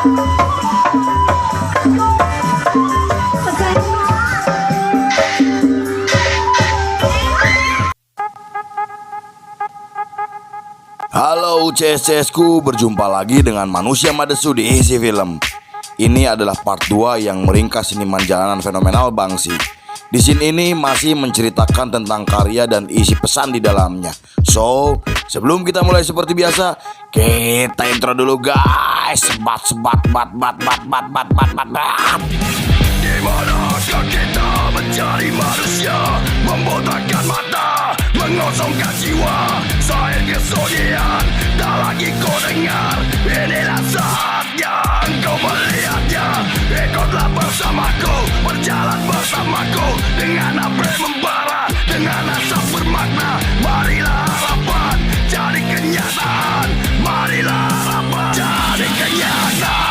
Halo CS-CS-ku, berjumpa lagi dengan manusia Madesu di Easy Film. Ini adalah part 2 yang meringkas seniman jalanan fenomenal Banksy. Di scene ini masih menceritakan tentang karya dan isi pesan di dalamnya. So, sebelum kita mulai seperti biasa, kita intro dulu guys. Sebat. Dimanakah kita mencari manusia, membotakkan mata, mengosongkan jiwa. Saya kesunyian, tak lagi kau dengar. Inilah saatnya engkau melihatnya. Ikutlah bersamaku, berjalan bersamaku, dengan apa membara, dengan asap bermakna. Marilah harapan jadi kenyataan. Marilah harapan jadi kenyataan.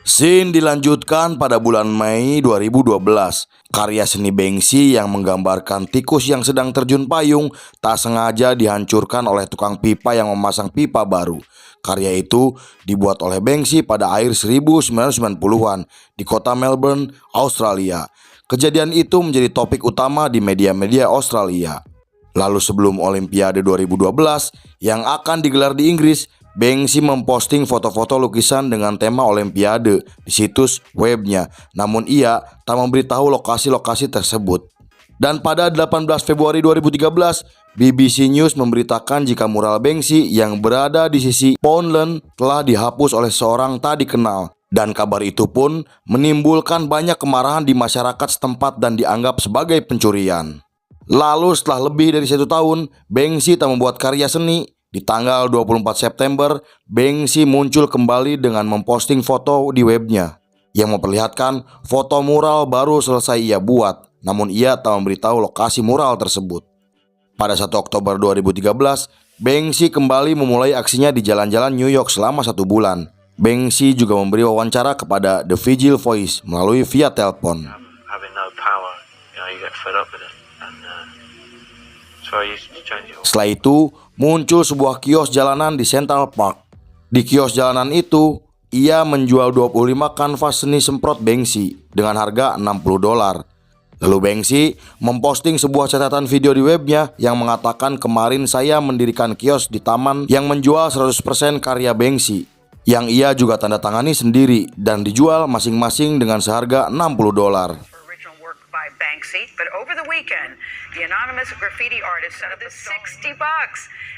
Scene dilanjutkan pada bulan Mei 2012. Karya seni Banksy yang menggambarkan tikus yang sedang terjun payung tak sengaja dihancurkan oleh tukang pipa yang memasang pipa baru. Karya itu dibuat oleh Banksy pada akhir 1990-an di kota Melbourne, Australia. Kejadian itu menjadi topik utama di media-media Australia. Lalu sebelum Olimpiade 2012 yang akan digelar di Inggris, Banksy memposting foto-foto lukisan dengan tema Olimpiade di situs webnya. Namun ia tak memberitahu lokasi-lokasi tersebut. Dan pada 18 Februari 2013, BBC News memberitakan jika mural Banksy yang berada di sisi Poundland telah dihapus oleh seorang tak dikenal. Dan kabar itu pun menimbulkan banyak kemarahan di masyarakat setempat dan dianggap sebagai pencurian. Lalu setelah lebih dari 1 tahun, Banksy tak membuat karya seni. Di tanggal 24 September, Banksy muncul kembali dengan memposting foto di webnya yang memperlihatkan foto mural baru selesai ia buat, namun ia tak memberitahu lokasi mural tersebut. Pada 1 Oktober 2013, Banksy kembali memulai aksinya di jalan-jalan New York selama 1 bulan. Banksy juga memberi wawancara kepada The Vigil Voice melalui via telepon. Setelah itu, muncul sebuah kios jalanan di Central Park. Di kios jalanan itu, ia menjual 25 kanvas seni semprot Banksy dengan harga $60. Lalu Banksy memposting sebuah catatan video di webnya yang mengatakan kemarin saya mendirikan kios di taman yang menjual 100% karya Banksy, yang ia juga tanda tangani sendiri dan dijual masing-masing dengan seharga $60. Banksy, but over the weekend, the anonymous graffiti artist set up the $60,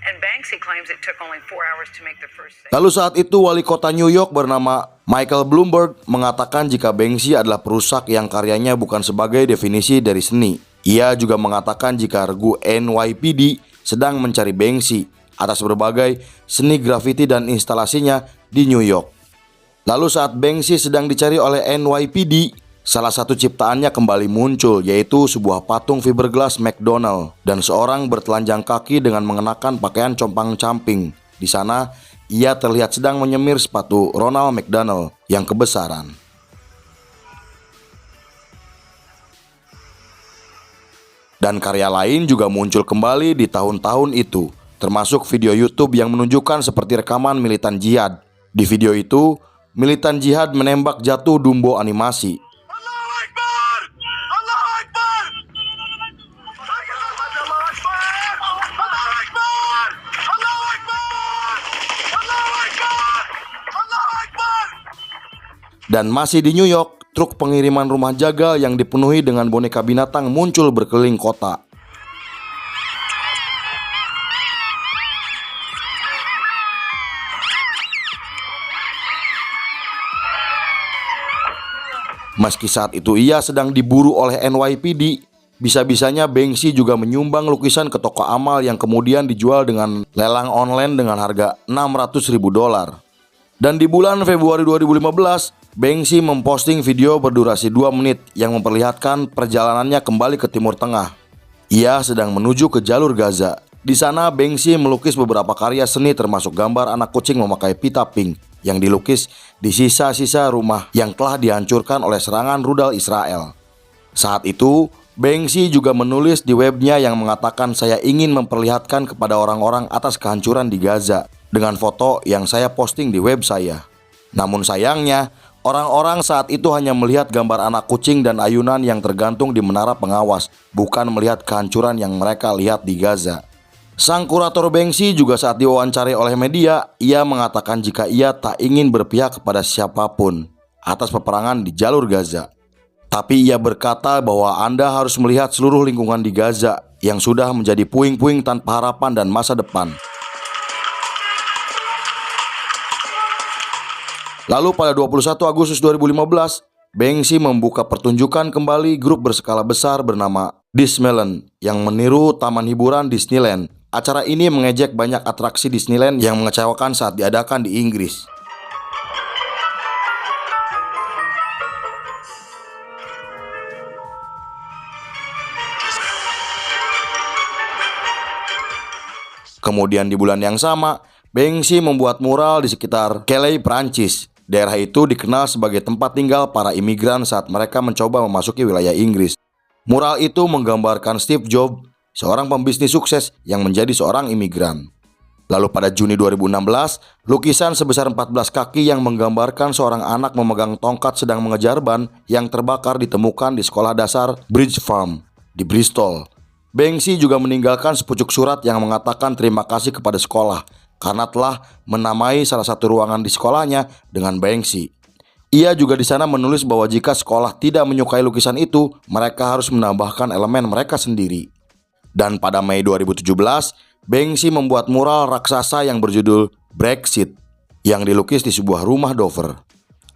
and Banksy claims it took only 4 hours to make the first sale. Lalu saat itu wali kota New York bernama Michael Bloomberg mengatakan jika Banksy adalah perusak yang karyanya bukan sebagai definisi dari seni. Ia juga mengatakan jika regu NYPD sedang mencari Banksy atas berbagai seni grafiti dan instalasinya di New York. Lalu saat Banksy sedang dicari oleh NYPD, salah satu ciptaannya kembali muncul, yaitu sebuah patung fiberglass McDonald dan seorang bertelanjang kaki dengan mengenakan pakaian compang-camping. Di sana, ia terlihat sedang menyemir sepatu Ronald McDonald yang kebesaran. Dan karya lain juga muncul kembali di tahun-tahun itu, termasuk video YouTube yang menunjukkan seperti rekaman militan jihad. Di video itu, militan jihad menembak jatuh Dumbo animasi. Dan masih di New York, truk pengiriman rumah jagal yang dipenuhi dengan boneka binatang muncul berkeliling kota. Meski saat itu ia sedang diburu oleh NYPD, bisa-bisanya Banksy juga menyumbang lukisan ke toko amal yang kemudian dijual dengan lelang online dengan harga $600.000. Dan di bulan Februari 2015, Banksy memposting video berdurasi 2 menit yang memperlihatkan perjalanannya kembali ke Timur Tengah. Ia sedang menuju ke jalur Gaza. Di sana Banksy melukis beberapa karya seni termasuk gambar anak kucing memakai pita pink yang dilukis di sisa-sisa rumah yang telah dihancurkan oleh serangan rudal Israel. Saat itu, Banksy juga menulis di webnya yang mengatakan saya ingin memperlihatkan kepada orang-orang atas kehancuran di Gaza dengan foto yang saya posting di web saya. Namun sayangnya, orang-orang saat itu hanya melihat gambar anak kucing dan ayunan yang tergantung di menara pengawas, bukan melihat kehancuran yang mereka lihat di Gaza. Sang kurator Banksy juga saat diwawancari oleh media, ia mengatakan jika ia tak ingin berpihak kepada siapapun atas peperangan di jalur Gaza. Tapi ia berkata bahwa Anda harus melihat seluruh lingkungan di Gaza yang sudah menjadi puing-puing tanpa harapan dan masa depan. Lalu pada 21 Agustus 2015, Banksy membuka pertunjukan kembali grup berskala besar bernama Disneyland yang meniru taman hiburan Disneyland. Acara ini mengejek banyak atraksi Disneyland yang mengecewakan saat diadakan di Inggris. Kemudian di bulan yang sama, Banksy membuat mural di sekitar Calais, Prancis. Daerah itu dikenal sebagai tempat tinggal para imigran saat mereka mencoba memasuki wilayah Inggris. Mural itu menggambarkan Steve Jobs, seorang pembisnis sukses yang menjadi seorang imigran. Lalu pada Juni 2016, lukisan sebesar 14 kaki yang menggambarkan seorang anak memegang tongkat sedang mengejar ban yang terbakar ditemukan di sekolah dasar Bridge Farm di Bristol. Banksy juga meninggalkan sepucuk surat yang mengatakan terima kasih kepada sekolah karena telah menamai salah satu ruangan di sekolahnya dengan Banksy. Ia juga di sana menulis bahwa jika sekolah tidak menyukai lukisan itu, mereka harus menambahkan elemen mereka sendiri. Dan pada Mei 2017, Banksy membuat mural raksasa yang berjudul Brexit yang dilukis di sebuah rumah Dover.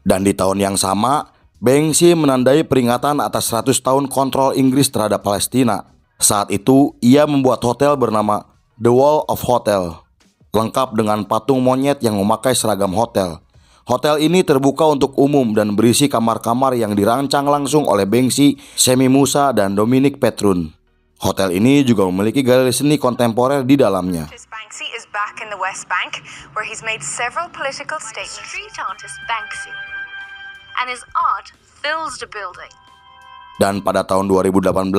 Dan di tahun yang sama, Banksy menandai peringatan atas 100 tahun kontrol Inggris terhadap Palestina. Saat itu, ia membuat hotel bernama The Wall of Hotel, lengkap dengan patung monyet yang memakai seragam hotel. Hotel ini terbuka untuk umum dan berisi kamar-kamar yang dirancang langsung oleh Banksy, Semi Musa, dan Dominic Petrun. Hotel ini juga memiliki galeri seni kontemporer di dalamnya. Banksy is back in the West Bank, where he's made several political statements. Street artist Banksy, and his art fills the building. Dan pada tahun 2018,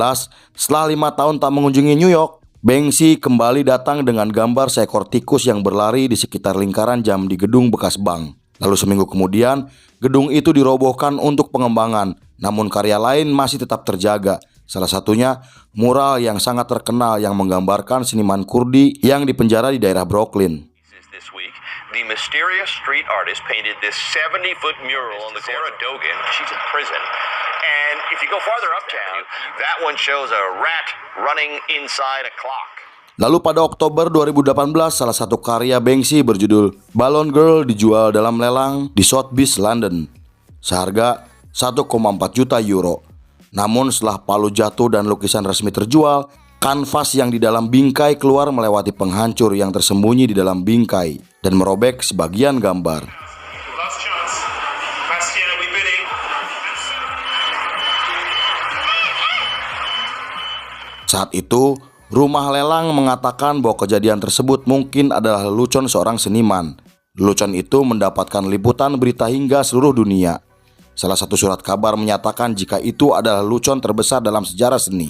setelah 5 tahun tak mengunjungi New York, Banksy kembali datang dengan gambar seekor tikus yang berlari di sekitar lingkaran jam di gedung bekas bank. Lalu seminggu kemudian, gedung itu dirobohkan untuk pengembangan, namun karya lain masih tetap terjaga. Salah satunya mural yang sangat terkenal yang menggambarkan seniman Kurdi yang dipenjara di daerah Brooklyn. This week, the mysterious street artist painted this 70-foot mural on the Sarah Dogan. She's in prison. And if you go farther uptown, that one shows a rat running inside a clock. Lalu pada Oktober 2018, salah satu karya Banksy berjudul Balloon Girl dijual dalam lelang di Sotheby's, London, seharga 1,4 juta euro. Namun setelah palu jatuh dan lukisan resmi terjual, kanvas yang di dalam bingkai keluar melewati penghancur yang tersembunyi di dalam bingkai dan merobek sebagian gambar. Saat itu, rumah lelang mengatakan bahwa kejadian tersebut mungkin adalah lelucon seorang seniman. Lelucon itu mendapatkan liputan berita hingga seluruh dunia. Salah satu surat kabar menyatakan jika itu adalah lelucon terbesar dalam sejarah seni.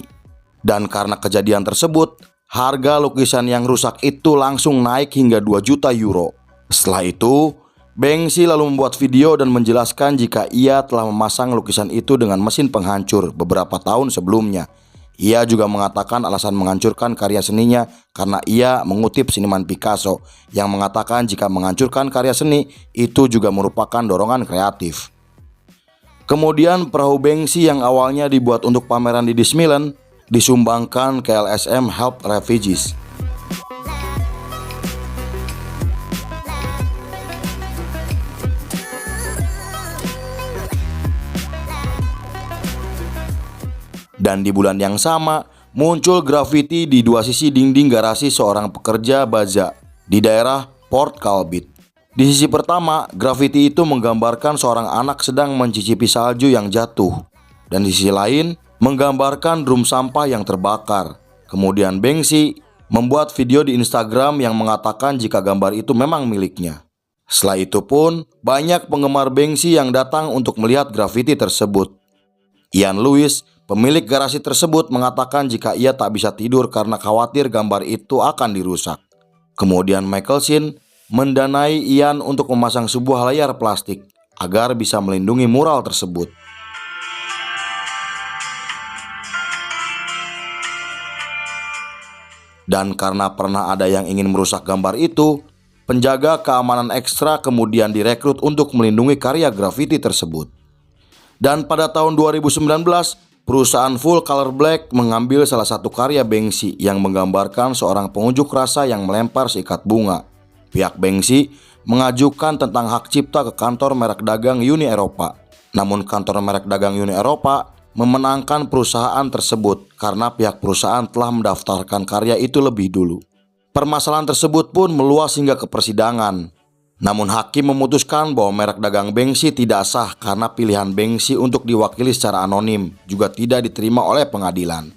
Dan karena kejadian tersebut, harga lukisan yang rusak itu langsung naik hingga 2 juta euro. Setelah itu, Banksy lalu membuat video dan menjelaskan jika ia telah memasang lukisan itu dengan mesin penghancur beberapa tahun sebelumnya. Ia juga mengatakan alasan menghancurkan karya seninya karena ia mengutip seniman Picasso yang mengatakan jika menghancurkan karya seni itu juga merupakan dorongan kreatif. Kemudian perahu Banksy yang awalnya dibuat untuk pameran di Disneyland disumbangkan ke LSM Help Refugees. Dan di bulan yang sama, muncul grafiti di dua sisi dinding garasi seorang pekerja baja di daerah Port Talbot. Di sisi pertama, grafiti itu menggambarkan seorang anak sedang mencicipi salju yang jatuh. Dan di sisi lain, menggambarkan drum sampah yang terbakar. Kemudian Banksy membuat video di Instagram yang mengatakan jika gambar itu memang miliknya. Setelah itu pun, banyak penggemar Banksy yang datang untuk melihat grafiti tersebut. Ian Lewis, Pemilik garasi tersebut mengatakan jika ia tak bisa tidur karena khawatir gambar itu akan dirusak. Kemudian Michelson mendanai Ian untuk memasang sebuah layar plastik agar bisa melindungi mural tersebut. Dan karena pernah ada yang ingin merusak gambar itu, penjaga keamanan ekstra kemudian direkrut untuk melindungi karya grafiti tersebut. Dan pada tahun 2019, perusahaan Full Color Black mengambil salah satu karya Banksy yang menggambarkan seorang pengunjuk rasa yang melempar seikat bunga. Pihak Banksy mengajukan tentang hak cipta ke kantor merek dagang Uni Eropa. Namun kantor merek dagang Uni Eropa memenangkan perusahaan tersebut karena pihak perusahaan telah mendaftarkan karya itu lebih dulu. Permasalahan tersebut pun meluas hingga ke persidangan. Namun hakim memutuskan bahwa merek dagang Banksy tidak sah karena pilihan Banksy untuk diwakili secara anonim juga tidak diterima oleh pengadilan.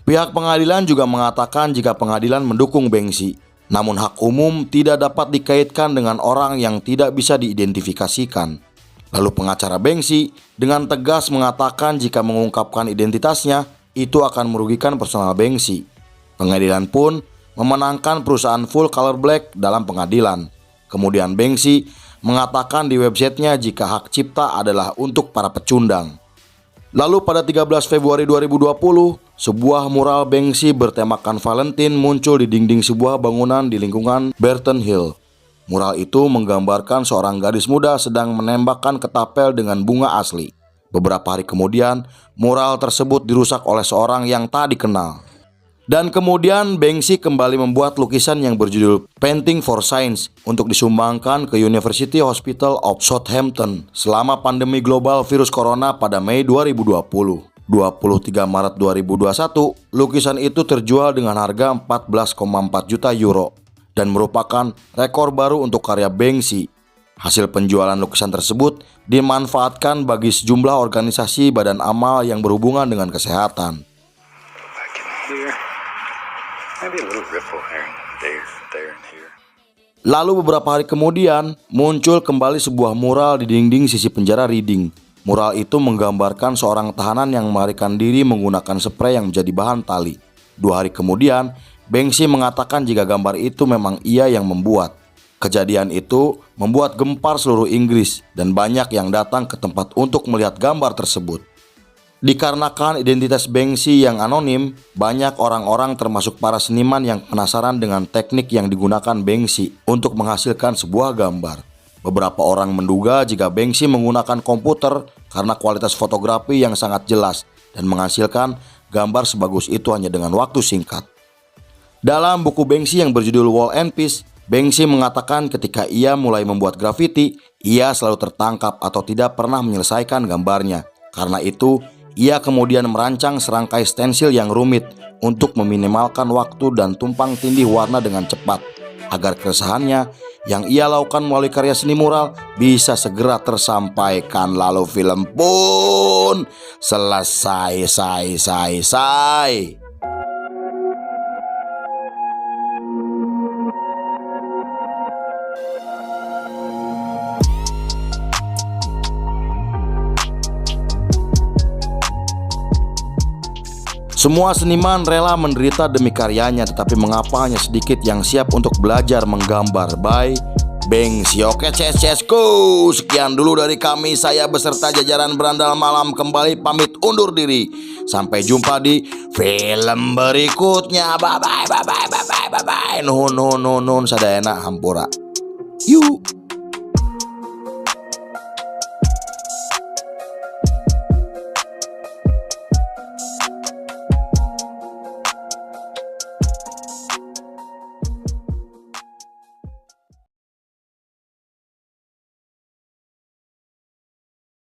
Pihak pengadilan juga mengatakan jika pengadilan mendukung Banksy, namun hak umum tidak dapat dikaitkan dengan orang yang tidak bisa diidentifikasikan. Lalu pengacara Banksy dengan tegas mengatakan jika mengungkapkan identitasnya itu akan merugikan personal Banksy. Pengadilan pun memenangkan perusahaan Full Color Black dalam pengadilan. Kemudian Banksy mengatakan di websitenya jika hak cipta adalah untuk para pecundang. Lalu pada 13 Februari 2020, sebuah mural Banksy bertemakan Valentine muncul di dinding sebuah bangunan di lingkungan Burton Hill. Mural itu menggambarkan seorang gadis muda sedang menembakkan ketapel dengan bunga asli. Beberapa hari kemudian, mural tersebut dirusak oleh seorang yang tak dikenal. Dan kemudian Banksy kembali membuat lukisan yang berjudul Painting for Science untuk disumbangkan ke University Hospital of Southampton selama pandemi global virus corona pada Mei 2020. 23 Maret 2021, lukisan itu terjual dengan harga 14,4 juta euro dan merupakan rekor baru untuk karya Banksy. Hasil penjualan lukisan tersebut dimanfaatkan bagi sejumlah organisasi badan amal yang berhubungan dengan kesehatan. Lalu beberapa hari kemudian muncul kembali sebuah mural di dinding sisi penjara Reading. Mural itu menggambarkan seorang tahanan yang melarikan diri menggunakan sprei yang menjadi bahan tali. 2 hari kemudian, Banksy mengatakan jika gambar itu memang ia yang membuat. Kejadian itu membuat gempar seluruh Inggris dan banyak yang datang ke tempat untuk melihat gambar tersebut. Dikarenakan identitas Banksy yang anonim, banyak orang-orang termasuk para seniman yang penasaran dengan teknik yang digunakan Banksy untuk menghasilkan sebuah gambar. Beberapa orang menduga jika Banksy menggunakan komputer karena kualitas fotografi yang sangat jelas dan menghasilkan gambar sebagus itu hanya dengan waktu singkat. Dalam buku Banksy yang berjudul Wall and Peace, Banksy mengatakan ketika ia mulai membuat grafiti, ia selalu tertangkap atau tidak pernah menyelesaikan gambarnya. Karena itu, ia kemudian merancang serangkai stensil yang rumit untuk meminimalkan waktu dan tumpang tindih warna dengan cepat, agar keresahannya yang ia lakukan melalui karya seni mural bisa segera tersampaikan. Lalu film pun selesai. Semua seniman rela menderita demi karyanya, tetapi mengapa hanya sedikit yang siap untuk belajar menggambar? By Banksy. Oke, go. Sekian dulu dari kami. Saya beserta jajaran berandal malam kembali pamit undur diri. Sampai jumpa di film berikutnya. Bye bye. Nuhun sadayana hampura. Yuk.